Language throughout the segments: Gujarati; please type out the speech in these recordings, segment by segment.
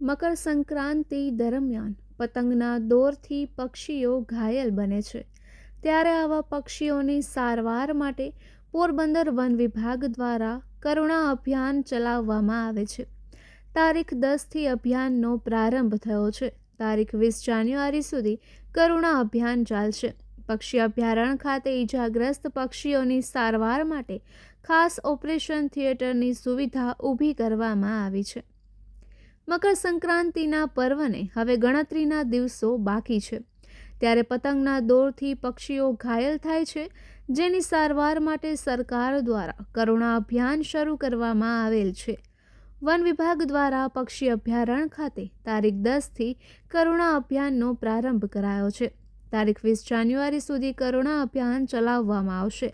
મકર સંક્રાંતિ દરમિયાન પતંગના દોરથી પક્ષીઓ ઘાયલ બને છે, ત્યારે આવા પક્ષીઓની સારવાર માટે પોરબંદર વન વિભાગ દ્વારા કરુણા અભિયાન ચલાવવામાં આવે છે. તારીખ 10થી અભિયાનનો પ્રારંભ થયો છે. તારીખ 20 જાન્યુઆરી સુધી કરુણા અભિયાન ચાલશે. પક્ષી અભયારણ્ય ખાતે ઈજાગ્રસ્ત પક્ષીઓની સારવાર માટે ખાસ ઓપરેશન થિયેટરની સુવિધા ઊભી કરવામાં આવી છે. મકર સંક્રાંતિના પર્વને હવે ગણતરીના દિવસો બાકી છે, ત્યારે પતંગના દોરથી પક્ષીઓ ઘાયલ થાય છે, જેની સારવાર માટે સરકાર દ્વારા કરુણા અભિયાન શરૂ કરવામાં આવેલ છે. વન વિભાગ દ્વારા પક્ષી અભયારણ્ય ખાતે તારીખ 10થી કરુણા અભિયાનનો પ્રારંભ કરાયો છે. તારીખ 20 જાન્યુઆરી સુધી કરુણા અભિયાન ચલાવવામાં આવશે,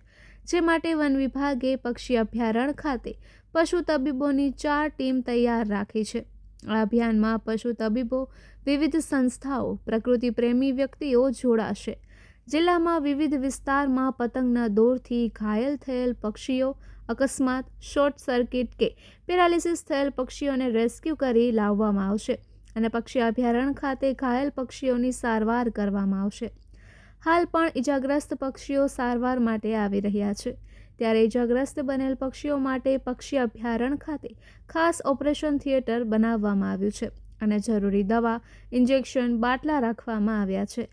જે માટે વન વિભાગે પક્ષી અભયારણ્ય ખાતે પશુ તબીબોની 4 ટીમ તૈયાર રાખી છે. આ અભિયાનમાં પશુ તબીબો, વિવિધ સંસ્થાઓ, પ્રકૃતિ પ્રેમી વ્યક્તિઓ જોડાશે. જિલ્લામાં વિવિધ વિસ્તારમાં પતંગના દોરથી ઘાયલ થયેલ પક્ષીઓ, અકસ્માત, શોર્ટ સર્કિટ કે પેરાલિસિસ થયેલ પક્ષીઓને રેસ્ક્યુ કરી લાવવામાં આવશે અને પક્ષી અભયારણ્ય ખાતે ઘાયલ પક્ષીઓની સારવાર કરવામાં આવશે. હાલ પણ ઈજાગ્રસ્ત પક્ષીઓ સારવાર માટે આવી રહ્યા છે, ત્યારે ઈજાગ્રસ્ત બનેલ પક્ષીઓ માટે પક્ષી અભયારણ્ય ખાતે ખાસ ઓપરેશન થિયેટર બનાવવામાં આવ્યું છે અને જરૂરી દવા, ઇન્જેક્શન, બાટલા રાખવામાં આવ્યા છે.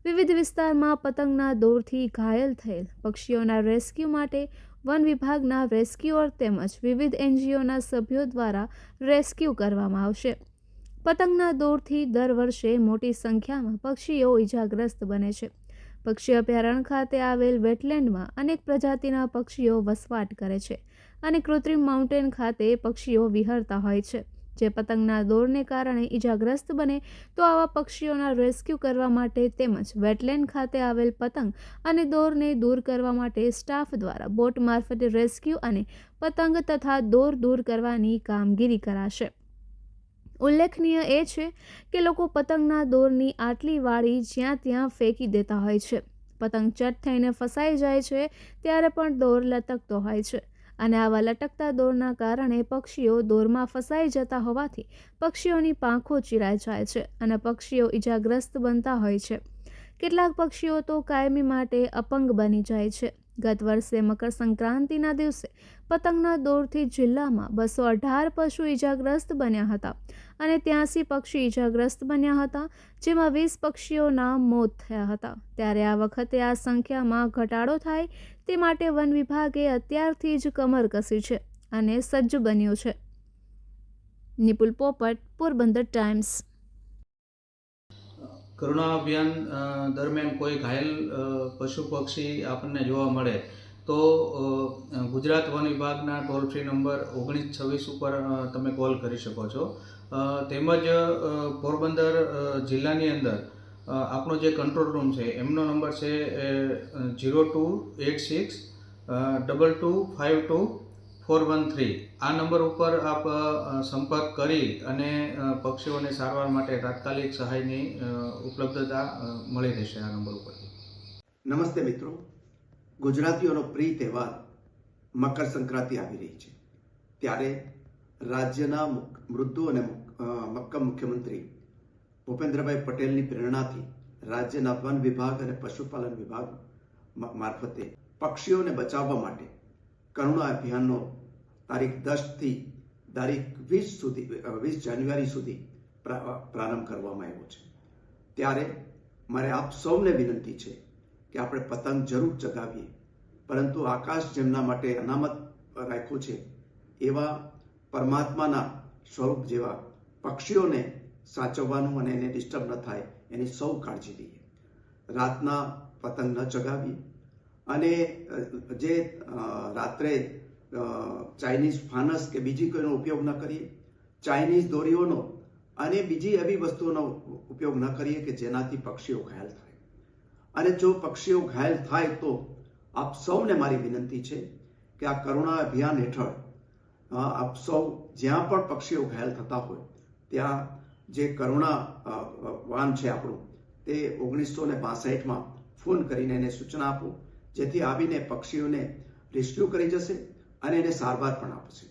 વિવિધ વિસ્તારમાં પતંગના દોરથી ઘાયલ થયેલ પક્ષીઓના રેસ્ક્યુ માટે વન વિભાગના રેસ્ક્યુઅર તેમજ વિવિધ એનજીઓના સભ્યો દ્વારા રેસ્ક્યુ કરવામાં આવશે. પતંગના દોરથી દર વર્ષે મોટી સંખ્યામાં પક્ષીઓ ઈજાગ્રસ્ત બને છે. પક્ષી અભયારણ્ય ખાતે આવેલ વેટલેન્ડમાં અનેક પ્રજાતિના પક્ષીઓ વસવાટ કરે છે અને કૃત્રિમ માઉન્ટેન ખાતે પક્ષીઓ વિહરતા હોય છે, જે પતંગના દોરને કારણે ઈજાગ્રસ્ત બને તો આવા પક્ષીઓના રેસ્ક્યુ કરવા માટે તેમજ વેટલેન્ડ ખાતે આવેલ પતંગ અને દોરને દૂર કરવા માટે સ્ટાફ દ્વારા બોટ મારફતે રેસ્ક્યુ અને પતંગ તથા દોર દૂર કરવાની કામગીરી કરાશે. ઉલ્લેખનીય એ છે કે લોકો પતંગના દોરની આટલી વાળી જ્યાં ત્યાં ફેંકી દેતા હોય છે. પતંગ ચટ થઈને ફસાઈ જાય છે ત્યારે પણ દોર લટકતો હોય છે અને આવા લટકતા દોરના કારણે પક્ષીઓ દોરમાં ફસાઈ જતા હોવાથી પક્ષીઓની પાંખો ચીરાઈ જાય છે અને પક્ષીઓ ઈજાગ્રસ્ત બનતા હોય છે. કેટલાક પક્ષીઓ તો કાયમી માટે અપંગ બની જાય છે. ગત વર્ષે મકર સંક્રાંતિના દિવસે પતંગના દોરથી જિલ્લામાં 218 પશુ ઈજાગ્રસ્ત બન્યા હતા અને 83 પક્ષી ઈજાગ્રસ્ત બન્યા હતા, જેમાં 20 પક્ષીઓના મોત થયા હતા. ત્યારે આ વખતે આ સંખ્યામાં ઘટાડો થાય તે માટે વન વિભાગે અત્યારથી જ કમર કસી છે અને સજ્જ બન્યું છે. નિપુલ પોપટ, પોરબંદર ટાઈમ્સ. કરુણા અભિયાન દરમિયાન કોઈ ઘાયલ પશુ પક્ષી આપણને જોવા મળે તો ગુજરાત વન વિભાગના ટોલ ફ્રી નંબર 1926 ઉપર તમે કોલ કરી શકો છો. તેમજ પોરબંદર જિલ્લાની અંદર આપણો જે કંટ્રોલ રૂમ છે એમનો નંબર છે 0286 2252 આ નંબર ઉપર આપ સંપર્ક કરી અને પક્ષીઓની સારવાર માટે તાત્કાલિક સહાયની ઉપલબ્ધતા મળી રહેશે આ નંબર ઉપરથી. નમસ્તે મિત્રો, ગુજરાતીઓનો પ્રિય તહેવાર મકર સંક્રાંતિ આવી રહી છે, ત્યારે રાજ્યના મૃદુ અને મક્કમ મુખ્યમંત્રી ભૂપેન્દ્રભાઈ પટેલની પ્રેરણાથી રાજ્યના વન વિભાગ અને પશુપાલન વિભાગ મારફતે પક્ષીઓને બચાવવા માટે કરુણા અભિયાનનો તારીખ 10થી તારીખ 20 જાન્યુઆરી સુધી પ્રારંભ કરવામાં આવ્યો છે. ત્યારે મારે આપ સૌને વિનંતી છે કે આપણે પતંગ જરૂર ચગાવીએ, પરંતુ આકાશ જેમના માટે અનામત રાખ્યું છે એવા પરમાત્માના સ્વરૂપ જેવા પક્ષીઓને સાચવવાનું અને એને ડિસ્ટર્બ ન થાય એની સૌ કાળજી લઈએ. રાતના પતંગ ન ચગાવીએ અને જે રાત્રે ચાઇનીઝ ફાનસ કે બીજી કોઈનો ઉપયોગ ન કરીએ, ચાઇનીઝ દોરીઓનો અને બીજી એવી વસ્તુઓનો ઉપયોગ ન કરીએ કે જેનાથી પક્ષીઓ ઘાયલ થાય. અને જો પક્ષીઓ ઘાયલ થાય તો આપ સૌને મારી વિનંતી છે કે આ કરુણા અભિયાન હેઠળ આપ સૌ જ્યાં પણ પક્ષીઓ ઘાયલ થતા હોય ત્યાં જે કરુણા વાન છે આપણું તે 1962માં ફોન કરીને એને સૂચના આપો, જેથી આવીને પક્ષીઓને રેસ્ક્યુ કરી જશે અને એને સારવાર પણ આપશે.